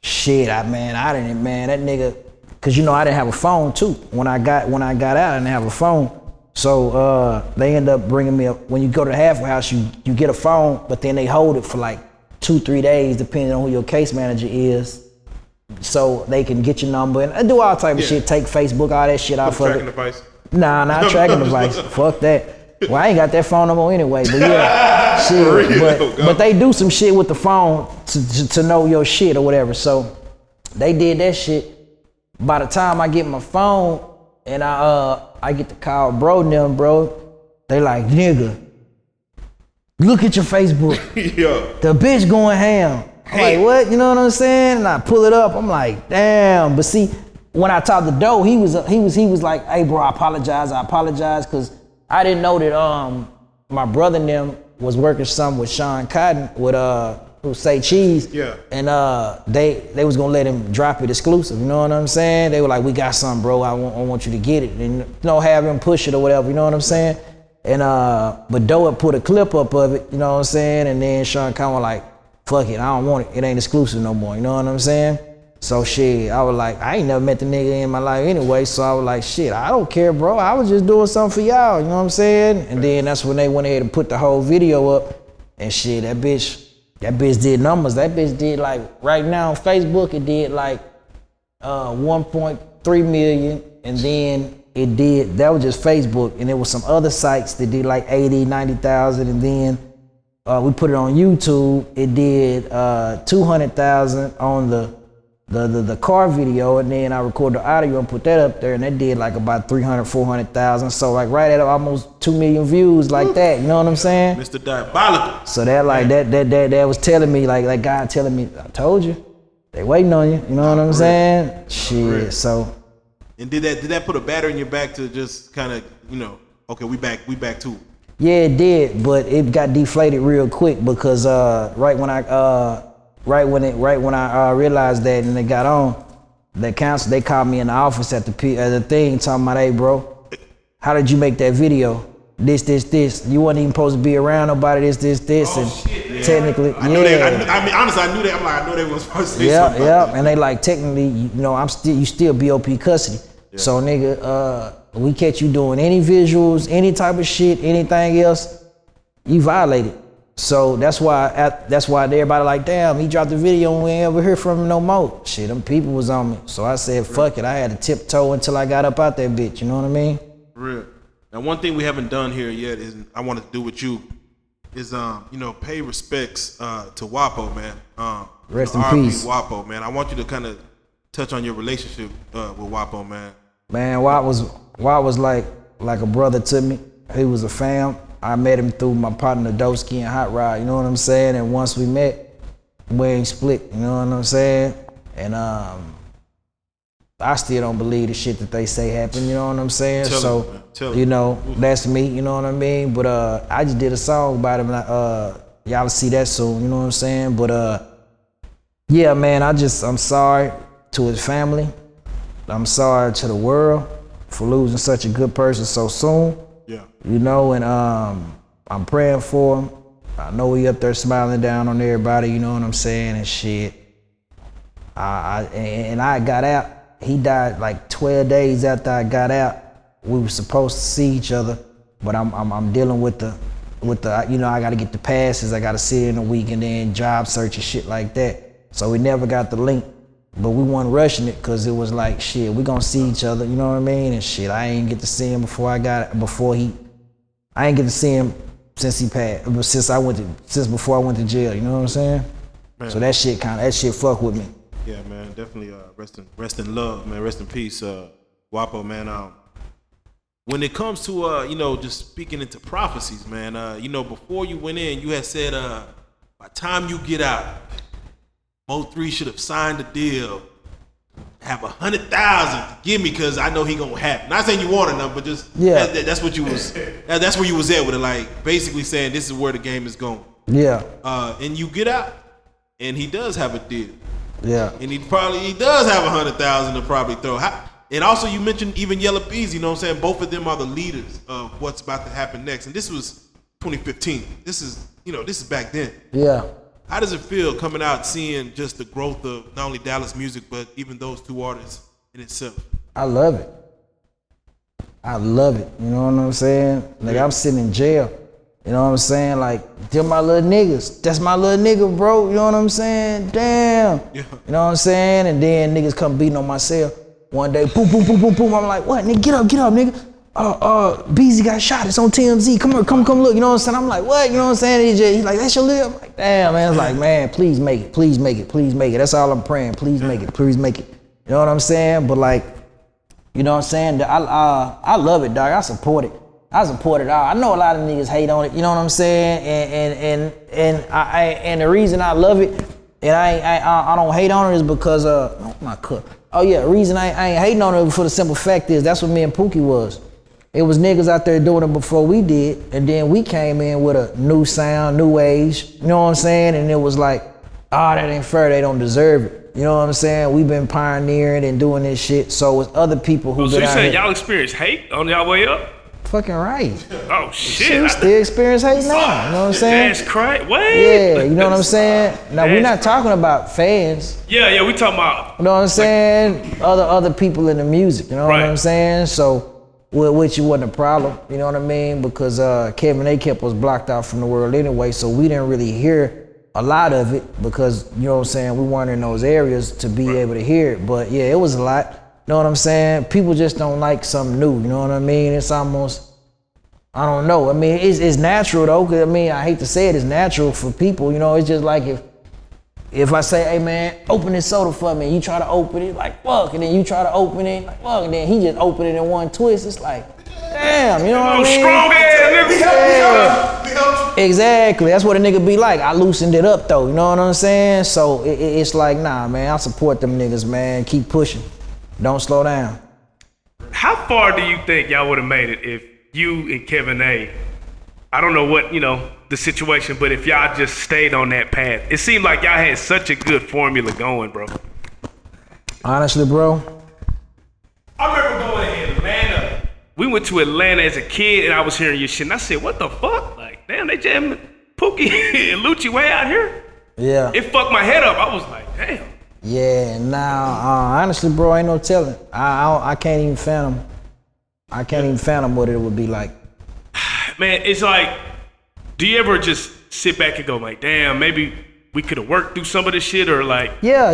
[SPEAKER 2] Shit, that nigga, cause I didn't have a phone too. When I got out, I didn't have a phone. So they end up bringing me up. When you go to the halfway house, you get a phone, but then they hold it for like 2-3 days, depending on who your case manager is. So they can get your number and do all type of shit, take Facebook, all that shit off of it.
[SPEAKER 4] Tracking device?
[SPEAKER 2] Nah, not tracking device. Fuck that. Well, I ain't got that phone no more anyway, but yeah, shit. But they do some shit with the phone to know your shit or whatever. So they did that shit. By the time I get my phone and I get to call bro and them, bro, they like, nigga, look at your Facebook.
[SPEAKER 4] Yeah.
[SPEAKER 2] The bitch going ham. I'm like, what? You know what I'm saying? And I pull it up. I'm like, damn. But see, when I talked to Doe, he was like, hey, bro, I apologize, because I didn't know that my brother and them was working something with Sean Cotton with who say Cheese.
[SPEAKER 4] Yeah.
[SPEAKER 2] And they was gonna let him drop it exclusive. You know what I'm saying? They were like, we got something, bro. I want you to get it, and have him push it or whatever. You know what I'm saying? And but Doe had put a clip up of it. You know what I'm saying? And then Sean Cotton was like, fuck it, I don't want it. It ain't exclusive no more. You know what I'm saying? So shit, I was like, I ain't never met the nigga in my life anyway. So I was like, shit, I don't care, bro. I was just doing something for y'all, you know what I'm saying? And then that's when they went ahead and put the whole video up. And shit, that bitch did numbers. That bitch did like, right now on Facebook, it did like 1.3 million. And then it did, that was just Facebook. And there was some other sites that did like 80, 90,000. And then we put it on YouTube. It did 200,000 on the car video, and then I recorded the audio and put that up there, and that did like about 300, 400,000. So like right at almost 2 million views like that, you know what I'm saying?
[SPEAKER 4] Mr. Diabolical.
[SPEAKER 2] So that like that was telling me, like God telling me, I told you, they waiting on you, you know what I'm saying? Shit, so.
[SPEAKER 4] And did that put a batter in your back to just kind of, you know, okay, we back too?
[SPEAKER 2] Yeah, it did, but it got deflated real quick because right when I realized that and it got on, the council, they called me in the office at the thing talking about, hey bro, how did you make that video? This. You wasn't even supposed to be around nobody, this.
[SPEAKER 4] Oh,
[SPEAKER 2] and
[SPEAKER 4] shit, yeah.
[SPEAKER 2] technically,
[SPEAKER 4] I knew they, I mean, honestly, I knew that. I'm like, I know they was supposed to say something.
[SPEAKER 2] Yeah. And they like, technically, you know, you still BOP custody. Yeah. So nigga, we catch you doing any visuals, any type of shit, anything else, you violated. So that's why everybody like, damn, he dropped the video and we ain't ever hear from him no more. Shit, them people was on me. So I said, fuck it. I had to tiptoe until I got up out that bitch, you know what I mean?
[SPEAKER 4] Real. Now, one thing we haven't done here yet is, I wanted to do with you, is, you know, pay respects to Wapo, man.
[SPEAKER 2] Rest in peace.
[SPEAKER 4] Wapo, man. I want you to kind of touch on your relationship with Wapo, man.
[SPEAKER 2] Man, Wap was like a brother to me. He was a fam. I met him through my partner Dosky and Hot Rod, you know what I'm saying? And once we met, we ain't split, you know what I'm saying? And I still don't believe the shit that they say happened, you know what I'm saying?
[SPEAKER 4] Tell
[SPEAKER 2] you know, that's me, you know what I mean? But I just did a song about him, and y'all will see that soon, you know what I'm saying? But yeah, man, I'm sorry to his family. I'm sorry to the world for losing such a good person so soon.
[SPEAKER 4] Yeah.
[SPEAKER 2] You know, and I'm praying for him. I know he up there smiling down on everybody, you know what I'm saying, and shit. I got out. He died like 12 days after I got out. We were supposed to see each other, but I'm dealing with the you know, I gotta get the passes, I gotta sit in a week and then job search and shit like that. So we never got the link. But we weren't rushing it because it was like, shit, we gonna see each other, you know what I mean? And shit, I ain't get to see him I ain't get to see him since he passed, since before I went to jail, you know what I'm saying? Man. So that shit fuck with me.
[SPEAKER 4] Yeah, man, definitely rest in love, man, rest in peace, Wapo, man. When it comes to, you know, just speaking into prophecies, man, you know, before you went in, you had said, by the time you get out, Mo3 should have signed the deal, have 100,000 to give me because I know he gonna happen. Not saying you wanted enough, but just that's what you was. That's where you was at with it, like basically saying this is where the game is going.
[SPEAKER 2] Yeah.
[SPEAKER 4] And you get out, and he does have a deal.
[SPEAKER 2] Yeah.
[SPEAKER 4] And he does have 100,000 to probably throw. And also you mentioned even Yella Bees, you know what I'm saying? Both of them are the leaders of what's about to happen next. And this was 2015. This is back then.
[SPEAKER 2] Yeah.
[SPEAKER 4] How does it feel coming out seeing just the growth of not only Dallas music, but even those two artists in itself?
[SPEAKER 2] I love it. You know what I'm saying? Like, I'm sitting in jail. You know what I'm saying? Like, they're my little niggas. That's my little nigga, bro. You know what I'm saying? Damn. Yeah. You know what I'm saying? And then niggas come beating on my cell. One day, boom. I'm like, what? Nigga, get up, nigga. Beezy got shot. It's on TMZ. Come look. You know what I'm saying? I'm like, what? You know what I'm saying? He's like, that's your lip. I'm like, damn, man. It's like, man, please make it. That's all I'm praying. Please make it. You know what I'm saying? But like, you know what I'm saying? I love it, dog. I support it. I know a lot of niggas hate on it. You know what I'm saying? And the reason I love it and I don't hate on it is because my cup. Oh yeah, the reason I ain't hating on it for the simple fact is that's what me and Pookie was. It was niggas out there doing it before we did, and then we came in with a new sound, new age, you know what I'm saying? And it was like, that ain't fair, they don't deserve it. You know what I'm saying? We've been pioneering and doing this shit, so it's other people who
[SPEAKER 3] So you said y'all experienced hate on y'all way up?
[SPEAKER 2] fucking right.
[SPEAKER 3] Oh shit!
[SPEAKER 2] Shit, we still experience hate now. You know what I'm saying?
[SPEAKER 3] That's crazy. What?
[SPEAKER 2] Yeah, you know what I'm saying? Now we're not talking about fans.
[SPEAKER 3] Yeah, we talking about.
[SPEAKER 2] You know what I'm saying? Other people in the music. You know what I'm saying? So, which wasn't a problem. You know what I mean? Because Kevin A kept us blocked out from the world anyway, so we didn't really hear a lot of it because you know what I'm saying. We weren't in those areas to be able to hear it. But yeah, it was a lot. You know what I'm saying? People just don't like something new. You know what I mean? It's almost. I don't know. I mean, it's natural though. Cause I mean, I hate to say it, it's natural for people. You know, it's just like if I say, hey man, open this soda for me, you try to open it, like fuck, and then you try to open it, like fuck, and then he just opened it in one twist. It's like, damn, you know what I mean?
[SPEAKER 3] Strong ass
[SPEAKER 2] nigga. Exactly. That's what a nigga be like. I loosened it up though. You know what I'm saying? So it's like, nah, man, I support them niggas, man. Keep pushing. Don't slow down.
[SPEAKER 3] How far do you think y'all would have made it if you and Kevin A, I don't know what, you know, the situation, but if y'all just stayed on that path? It seemed like y'all had such a good formula going, bro.
[SPEAKER 2] Honestly, bro. I
[SPEAKER 3] remember going to Atlanta. We went to Atlanta as a kid and I was hearing your shit and I said, what the fuck? Like, damn, they jamming Pookie and Lucci way out here?
[SPEAKER 2] Yeah.
[SPEAKER 3] It fucked my head up. I was like, damn.
[SPEAKER 2] Yeah, nah, honestly, bro, ain't no telling. I can't even fathom. I can't even fathom what it would be like.
[SPEAKER 3] Man, it's like, do you ever just sit back and go like, damn, maybe we could have worked through some of this shit or like?
[SPEAKER 2] Yeah,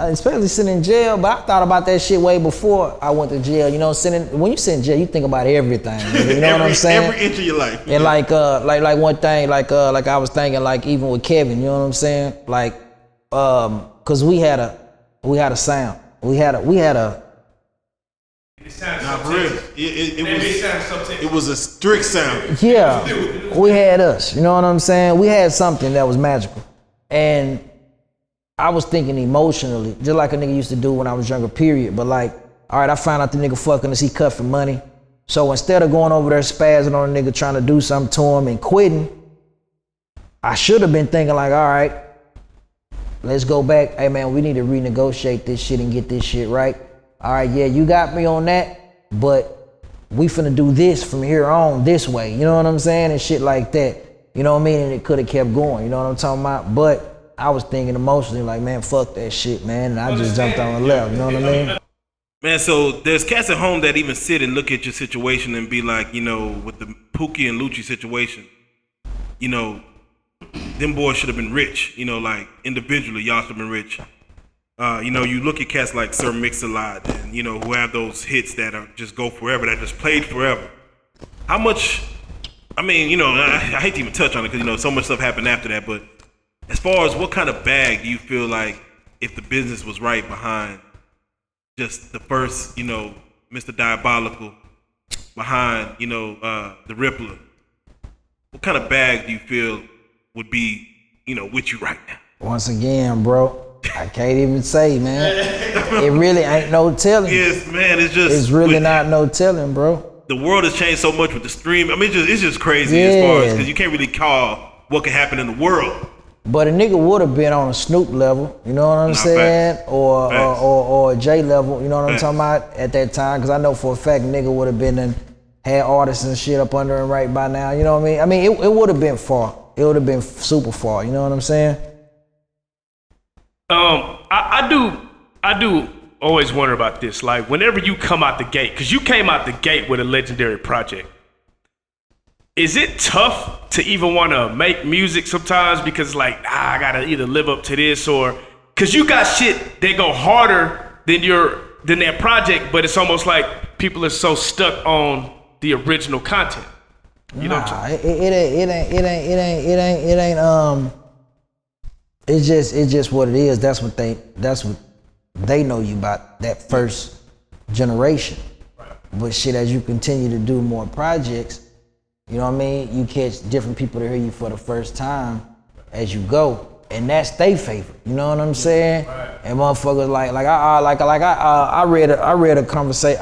[SPEAKER 2] especially sitting in jail, but I thought about that shit way before I went to jail. You know, when you sit in jail, you think about everything. You know what I'm saying?
[SPEAKER 4] Every inch of your life.
[SPEAKER 2] And like one thing, like I was thinking, like even with Kevin, you know what I'm saying? Like, cause we had a sound. We had a.
[SPEAKER 4] It was a strict sound.
[SPEAKER 2] Yeah, we had us. You know what I'm saying? We had something that was magical, and I was thinking emotionally, just like a nigga used to do when I was younger. Period. But like, all right, I found out the nigga fucking us. He cut for money. So instead of going over there spazzing on a nigga trying to do something to him and quitting, I should have been thinking like, all right, let's go back. Hey man, we need to renegotiate this shit and get this shit right. All right, yeah, you got me on that, but we finna do this from here on this way. You know what I'm saying? And shit like that. You know what I mean? And it could have kept going. You know what I'm talking about? But I was thinking emotionally like, man, fuck that shit, man. And I just jumped on the left. You know what I mean?
[SPEAKER 4] Man, so there's cats at home that even sit and look at your situation and be like, you know, with the Pookie and Lucci situation, you know, them boys should have been rich. You know, like individually, y'all should have been rich. You know, you look at cats like Sir Mix-a-Lot and, you know, who have those hits that are just go forever, that just played forever. How much, I mean, you know, I hate to even touch on it because, you know, so much stuff happened after that, but as far as what kind of bag do you feel like if the business was right behind just the first, you know, Mr. Diabolical, behind, you know, the Rippler, what kind of bag do you feel would be, you know, with you right now?
[SPEAKER 2] Once again, bro, I can't even say, man. It really ain't no telling.
[SPEAKER 4] Yes, man, it's
[SPEAKER 2] really not no telling, bro.
[SPEAKER 4] The world has changed so much with the stream. I mean, it's just crazy as far as, because you can't really call what can happen in the world.
[SPEAKER 2] But a nigga would have been on a Snoop level, you know what I'm saying?
[SPEAKER 4] Facts.
[SPEAKER 2] Or a J level, you know what I'm talking about, at that time. Because I know for a fact nigga would have been and had artists and shit up under him right by now, you know what I mean? I mean, it would have been far. It would have been super far, you know what I'm saying?
[SPEAKER 3] I do always wonder about this. Like, whenever you come out the gate, because you came out the gate with a legendary project, is it tough to even want to make music sometimes because, like, I gotta either live up to this or because you got shit that go harder than that project, but it's almost like people are so stuck on the original content. You know what I'm saying?
[SPEAKER 2] It's just what it is. That's what they know you about, that first generation. Right. But shit, as you continue to do more projects, you know what I mean? You catch different people to hear you for the first time as you go, and that's their favorite. You know what I'm saying? Right. And motherfuckers I read a conversation.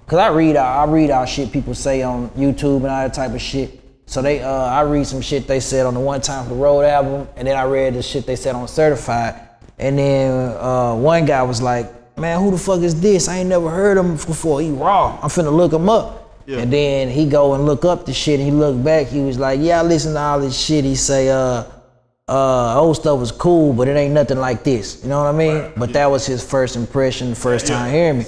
[SPEAKER 2] Cause I read our shit people say on YouTube and all that type of shit. So I read some shit they said on the One Time for the Road album, and then I read the shit they said on Certified. And then one guy was like, man, who the fuck is this? I ain't never heard him before. He raw. I'm finna look him up. And then he go and look up the shit, and he look back, he was like, yeah, I listen to all this shit. He say, old stuff was cool, but it ain't nothing like this. You know what I mean? Right. But that was his first impression, first time hearing me.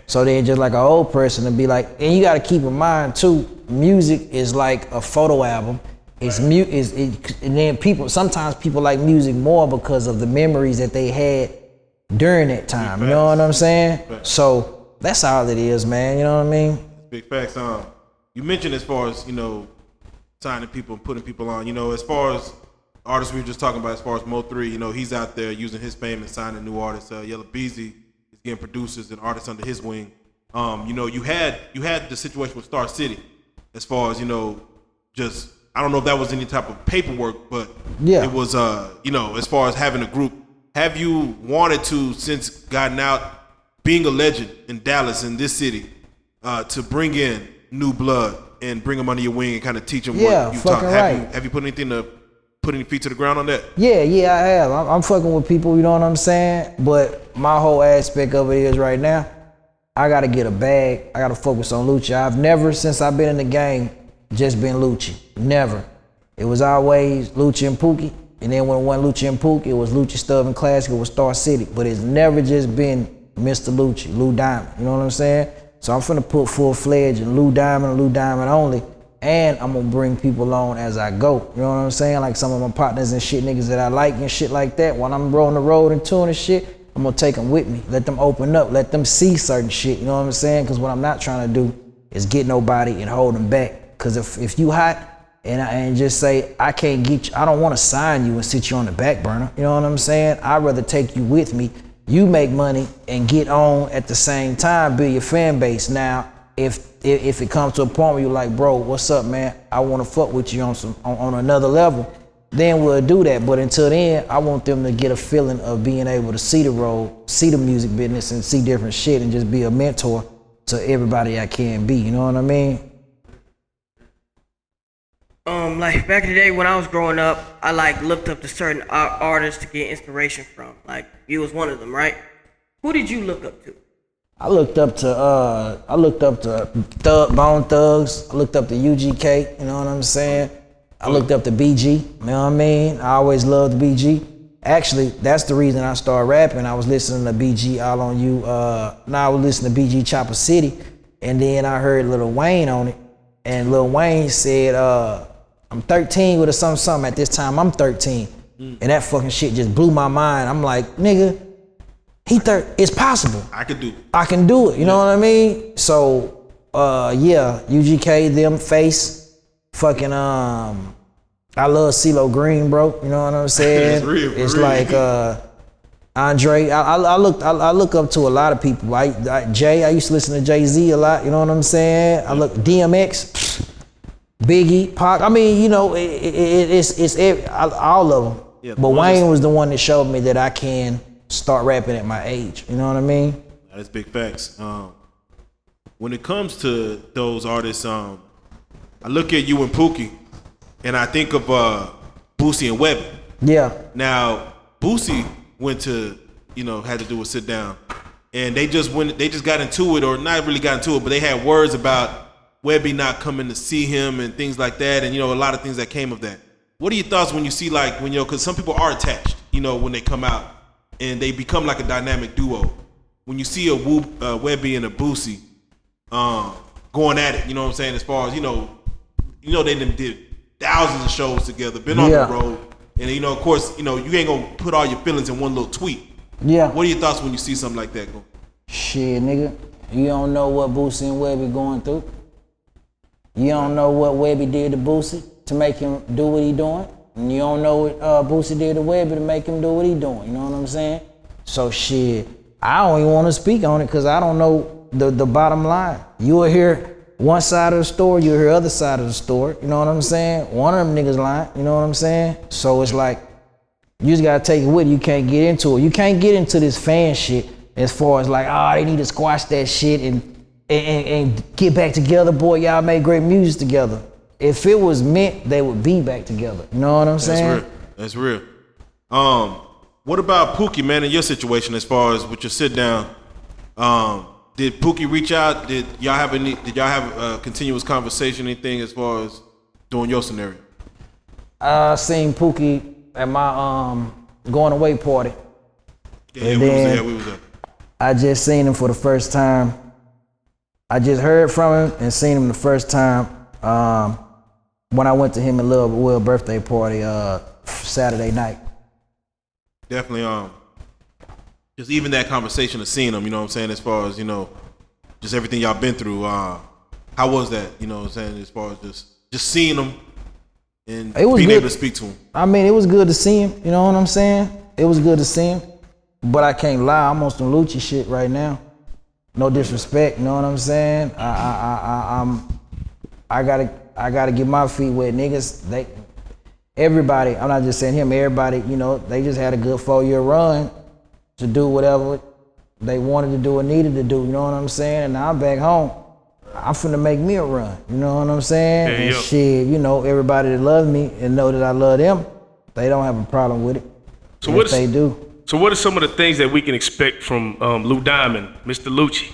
[SPEAKER 2] So then just like an old person to be like, and you gotta keep in mind too, music is like a photo album. It's and then sometimes people like music more because of the memories that they had during that time. You know what I'm saying? So that's all it is, man. You know what I mean?
[SPEAKER 4] Big facts. You mentioned as far as, you know, signing people and putting people on, you know, as far as artists we were just talking about, as far as Mo3, you know, he's out there using his fame and signing new artists. Yella Beezy is getting producers and artists under his wing. You know, you had the situation with Star City, as far as, you know, just, I don't know if that was any type of paperwork, but it was, you know, as far as having a group. Have you wanted to, since gotten out, being a legend in Dallas, in this city, to bring in new blood and bring them under your wing and kind of teach them what you taught? Have you put any feet to the ground on that? Yeah,
[SPEAKER 2] I have. I'm fucking with people, you know what I'm saying? But my whole aspect of it is right now, I gotta get a bag. I gotta focus on Lucci. I've never, since I've been in the game, just been Lucci. Never. It was always Lucci and Pookie. And then when it wasn't Lucci and Pookie, it was Lucci, Stubb, and Classic. It was Star City. But it's never just been Mr. Lucci, Lou Diamond. You know what I'm saying? So I'm finna put full-fledged in Lou Diamond only. And I'm gonna bring people on as I go. You know what I'm saying? Like some of my partners and shit, niggas that I like and shit like that. When I'm rolling the road and touring and shit, I'm gonna take them with me. Let them open up. Let them see certain shit. You know what I'm saying? Because what I'm not trying to do is get nobody and hold them back. Because if you hot and just say, I can't get you, I don't want to sign you and sit you on the back burner. You know what I'm saying? I'd rather take you with me. You make money and get on at the same time, build your fan base. Now, if it comes to a point where you're like, bro, what's up, man? I want to fuck with you on another level, then we'll do that. But until then, I want them to get a feeling of being able to see the road, see the music business, and see different shit, and just be a mentor to everybody I can be. You know what I mean?
[SPEAKER 1] Like back in the day when I was growing up, I like looked up to certain artists to get inspiration from. Like you was one of them, right? Who did you look up to?
[SPEAKER 2] I looked up to Bone Thugs. I looked up to UGK. You know what I'm saying? I looked up to BG. You know what I mean? I always loved BG. Actually, that's the reason I started rapping. I was listening to BG All On You. I was listening to BG Chopper City, and then I heard Lil Wayne on it, and Lil Wayne said, I'm 13 with a something at this time. I'm 13. And that fucking shit just blew my mind. I'm like, nigga, it's possible.
[SPEAKER 4] I can
[SPEAKER 2] do it. You know what I mean? So, UGK, them, Face, fucking, I love CeeLo Green, bro. You know what I'm saying?
[SPEAKER 4] It's real.
[SPEAKER 2] It's like, Andre. I look up to a lot of people. I used to listen to Jay-Z a lot. You know what I'm saying? I look DMX. Biggie, Pac, I mean, you know, it's all of them. Yeah, but Wayne was the one that showed me that I can start rapping at my age. You know what I mean?
[SPEAKER 4] That's big facts. When it comes to those artists, I look at you and Pookie, and I think of Boosie and Webby.
[SPEAKER 2] Yeah.
[SPEAKER 4] Now, Boosie went to, you know, had to do a sit down, and they just got into it, or not really got into it, but they had words about Webby not coming to see him and things like that, and you know, a lot of things that came of that. What are your thoughts when you see, like, when, you know, because some people are attached, you know, when they come out and they become like a dynamic duo. When you see a Webby and a Boosie going at it, you know what I'm saying, as far as, you know they did thousands of shows together, been on the road, and you know, of course, you know, you ain't gonna put all your feelings in one little tweet.
[SPEAKER 2] Yeah.
[SPEAKER 4] What are your thoughts when you see something like that go?
[SPEAKER 2] Shit, nigga, you don't know what Boosie and Webby going through. You don't know what Webby did to Boosie to make him do what he doing. And you don't know what Boosie did to Webby to make him do what he doing. You know what I'm saying? So shit, I don't even want to speak on it because I don't know the bottom line. You'll hear one side of the story, you'll hear other side of the story. You know what I'm saying? One of them niggas lying. You know what I'm saying? So it's like, you just gotta take it with you. You can't get into it. You can't get into this fan shit as far as like, they need to squash that shit and get back together, boy, y'all made great music together. If it was meant, they would be back together. You know what I'm saying?
[SPEAKER 4] That's real. What about Pookie, man, in your situation as far as with your sit down? Did Pookie reach out? Did y'all have a continuous conversation? Anything as far as doing your scenario?
[SPEAKER 2] I seen Pookie at my going away party.
[SPEAKER 4] Yeah, we was there.
[SPEAKER 2] I just seen him for the first time. I just heard from him and seen him the first time when I went to him and Lil Will's birthday party Saturday night.
[SPEAKER 4] Definitely, just even that conversation of seeing him, you know what I'm saying, as far as, you know, just everything y'all been through, how was that, you know what I'm saying, as far as just seeing him and being
[SPEAKER 2] good.
[SPEAKER 4] able to speak to him? I
[SPEAKER 2] mean, it was good to see him, you know what I'm saying? It was good to see him, but I can't lie, I'm on some Lucci shit right now. No disrespect, you know what I'm saying? I gotta get my feet wet. Niggas, everybody, I'm not just saying him, everybody, you know, they just had a good 4-year run to do whatever they wanted to do or needed to do, you know what I'm saying? And now I'm back home. I'm finna make me a run, you know what I'm saying?
[SPEAKER 3] Yeah,
[SPEAKER 2] and shit, you know, everybody that loves me and know that I love them, they don't have a problem with it.
[SPEAKER 3] So what
[SPEAKER 2] they do.
[SPEAKER 3] So what are some of the things that we can expect from Lou Diamond, Mr. Lucci?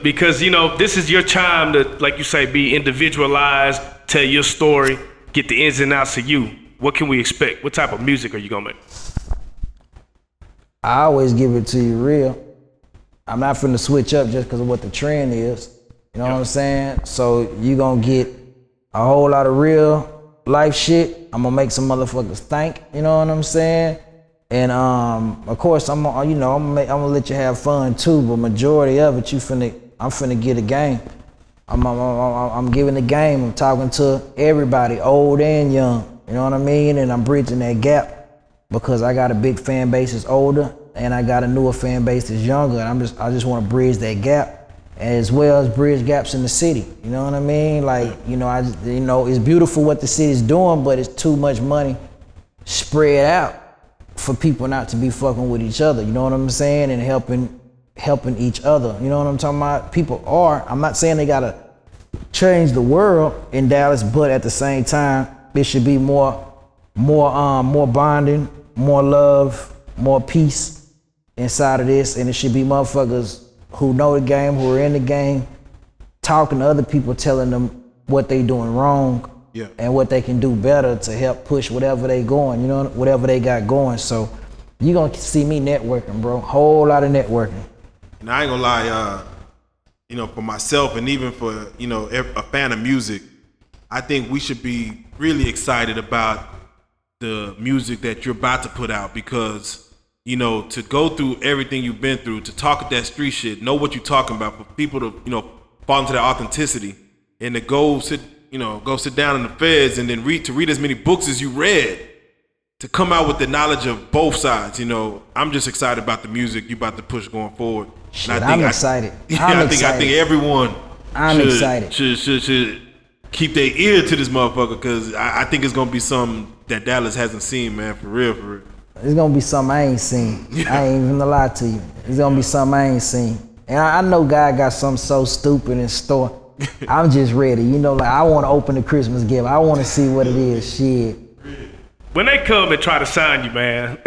[SPEAKER 3] Because, you know, this is your time to, like you say, be individualized, tell your story, get the ins and outs of you. What can we expect? What type of music are you gonna make?
[SPEAKER 2] I always give it to you real. I'm not finna switch up just because of what the trend is. You know what I'm saying? So you gonna get a whole lot of real life shit. I'm gonna make some motherfuckers think, you know what I'm saying? And of course, I'm gonna let you have fun too, but majority of it, I'm finna get a game. I'm giving the game. I'm talking to everybody, old and young. You know what I mean? And I'm bridging that gap because I got a big fan base that's older, and I got a newer fan base that's younger. And I just want to bridge that gap, as well as bridge gaps in the city. You know what I mean? Like, you know, it's beautiful what the city's doing, but it's too much money spread out for people not to be fucking with each other, you know what I'm saying? And helping each other, you know what I'm talking about? People I'm not saying they gotta change the world in Dallas, but at the same time, it should be more bonding, more love, more peace inside of this, and it should be motherfuckers who know the game, who are in the game, talking to other people, telling them what they doing wrong, and what they can do better to help push whatever they going, you know, whatever they got going. So you gonna see me networking, bro. Whole lot of networking.
[SPEAKER 4] And I ain't gonna lie, you know, for myself and even for, you know, a fan of music, I think we should be really excited about the music that you're about to put out, because, you know, to go through everything you've been through, to talk that street shit, know what you're talking about, for people to, you know, fall into that authenticity, and to go sit down in the FEDS and then read as many books as you read, to come out with the knowledge of both sides. You know, I'm just excited about the music you about to push going forward.
[SPEAKER 2] Shit, I'm excited.
[SPEAKER 4] I think everyone
[SPEAKER 2] excited.
[SPEAKER 4] should keep their ear to this motherfucker, because I think it's gonna be something that Dallas hasn't seen, man, for real.
[SPEAKER 2] It's gonna be something I ain't seen. I ain't even gonna lie to you. It's gonna be something I ain't seen. And I know God got something so stupid in store. I'm just ready, you know, like I want to open the Christmas gift. I want to see what it is. Shit.
[SPEAKER 3] When they come and try to sign you, man,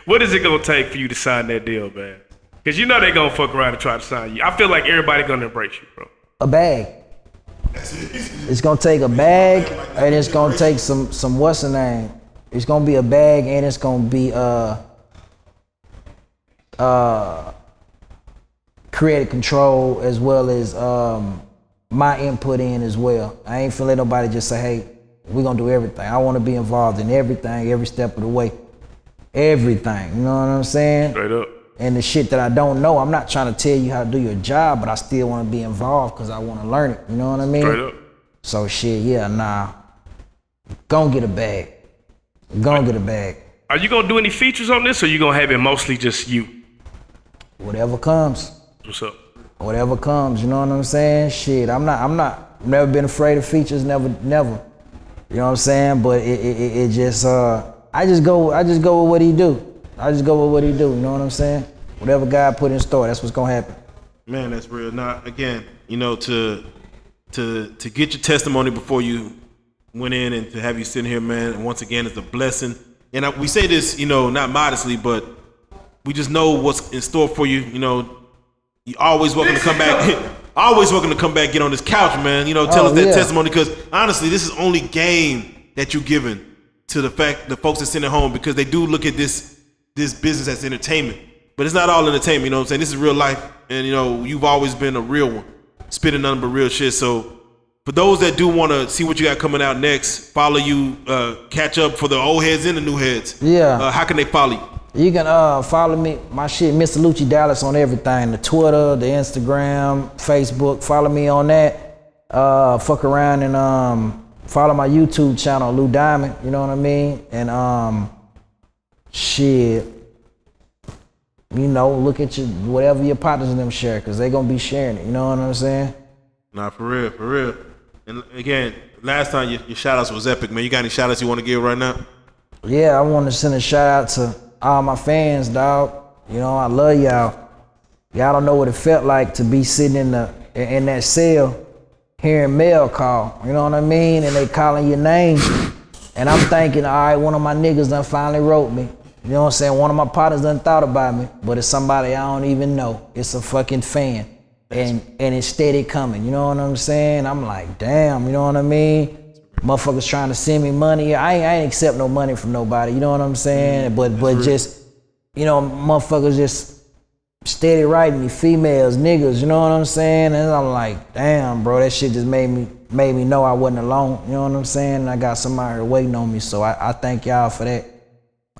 [SPEAKER 3] what is it gonna take for you to sign that deal, man? Because you know they gonna fuck around and try to sign you. I feel like everybody gonna embrace you, bro.
[SPEAKER 2] A bag. It's gonna take a bag, and it's gonna take some what's the name? It's gonna be a bag, and it's gonna be creative control, as well as my input in as well. I ain't finna let nobody just say, hey, we're gonna do everything. I wanna be involved in everything, every step of the way. Everything, you know what I'm saying?
[SPEAKER 3] Straight up.
[SPEAKER 2] And the shit that I don't know, I'm not trying to tell you how to do your job, but I still wanna be involved because I wanna learn it, you know what I mean?
[SPEAKER 3] Straight up.
[SPEAKER 2] So shit, Gonna get a bag. Get a bag.
[SPEAKER 3] Are you gonna do any features on this, or you gonna have it mostly just you?
[SPEAKER 2] Whatever comes.
[SPEAKER 3] What's up?
[SPEAKER 2] Whatever comes, you know what I'm saying? Shit, I'm never been afraid of features, never. You know what I'm saying? But it just, I just go with what he do. You know what I'm saying? Whatever God put in store, that's what's gonna happen.
[SPEAKER 4] Man, that's real. Now, again, you know, to get your testimony before you went in, and to have you sitting here, man, and once again, it's a blessing. And we say this, you know, not modestly, but we just know what's in store for you. You know, you always welcome to come back. Always welcome to come back, get on this couch, man. You know, tell us that testimony, because honestly, this is only game that you're giving to the folks that send it home, because they do look at this business as entertainment, but it's not all entertainment. You know what I'm saying? This is real life, and you know, you've always been a real one, spitting nothing but real shit. So for those that do want to see what you got coming out next, follow you, catch up for the old heads and the new heads. Yeah. How can they follow you?
[SPEAKER 2] You can follow me, my shit, Mr. Lucci Dallas, on everything. The Twitter, the Instagram, Facebook. Follow me on that. Fuck around and follow my YouTube channel, Lou Diamond. You know what I mean? And shit, you know, look at whatever your partners and them share, because they gonna be sharing it. You know what I'm saying?
[SPEAKER 4] Nah, for real, for real. And again, last time your shout outs was epic, man. You got any shout outs you want to give right now?
[SPEAKER 2] Yeah, I want to send a shout out to all my fans, dog. You know, I love y'all. Y'all don't know what it felt like to be sitting in that cell, hearing mail call. You know what I mean? And they calling your name. And I'm thinking, all right, one of my niggas done finally wrote me. You know what I'm saying? One of my partners done thought about me, but it's somebody I don't even know. It's a fucking fan. And it's steady coming. You know what I'm saying? I'm like, damn, you know what I mean? Motherfuckers trying to send me money. I ain't accept no money from nobody. You know what I'm saying? But just, you know, motherfuckers just steady writing me, females, niggas. You know what I'm saying? And I'm like, damn, bro, that shit just made me know I wasn't alone. You know what I'm saying? And I got somebody waiting on me. So I thank y'all for that.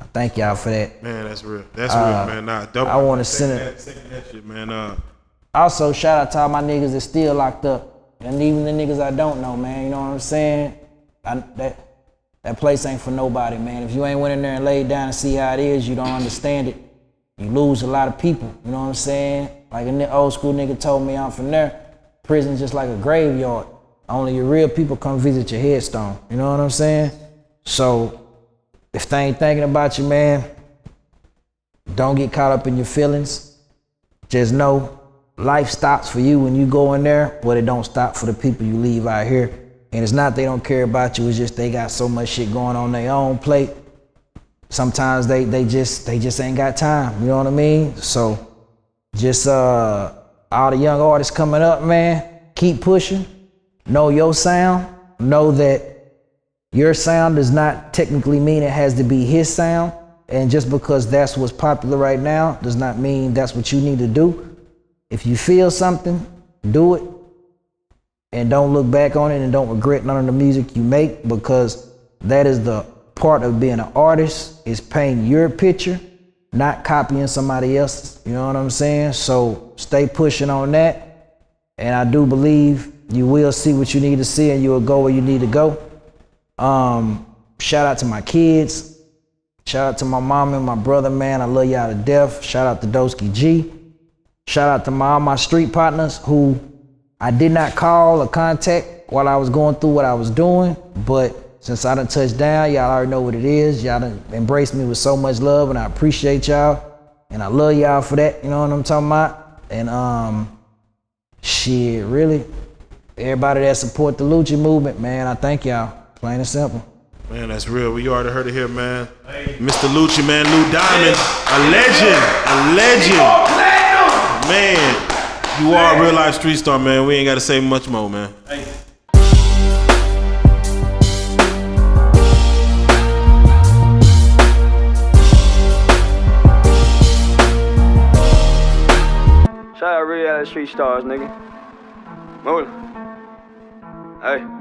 [SPEAKER 2] I thank y'all for that.
[SPEAKER 4] Man, that's real. That's real, man. Nah, double.
[SPEAKER 2] I want to send it.
[SPEAKER 4] That shit, man.
[SPEAKER 2] Also, shout out to all my niggas that's still locked up, and even the niggas I don't know, man. You know what I'm saying? That place ain't for nobody, man. If you ain't went in there and laid down and see how it is, you don't understand it. You lose a lot of people. You know what I'm saying? Like an old school nigga told me I'm from there. Prison's just like a graveyard. Only your real people come visit your headstone. You know what I'm saying? So if they ain't thinking about you, man, don't get caught up in your feelings. Just know life stops for you when you go in there, but it don't stop for the people you leave out here. And it's not they don't care about you, it's just they got so much shit going on their own plate. Sometimes they just ain't got time, you know what I mean? So just all the young artists coming up, man, keep pushing. Know your sound. Know that your sound does not technically mean it has to be his sound. And just because that's what's popular right now does not mean that's what you need to do. If you feel something, do it. And don't look back on it and don't regret none of the music you make, because that is the part of being an artist, is painting your picture, not copying somebody else's. You know what I'm saying? So stay pushing on that. And I do believe you will see what you need to see and you will go where you need to go. Shout out to my kids. Shout out to my mom and my brother, man. I love y'all to death. Shout out to Doski G. Shout out to all my street partners who I did not call or contact while I was going through what I was doing, but since I done touched down, y'all already know what it is. Y'all done embraced me with so much love, and I appreciate y'all, and I love y'all for that. You know what I'm talking about? And shit, really, everybody that support the Lucci movement, man, I thank y'all. Plain and simple.
[SPEAKER 4] Man, that's real. We already heard it here, man. Mr. Lucci, man, Lou Diamond, a legend. Man. You are a real life street star, man. We ain't got to say much more, man.
[SPEAKER 5] Shout out Reallyfe Street Stars, nigga. Mo3. Hey.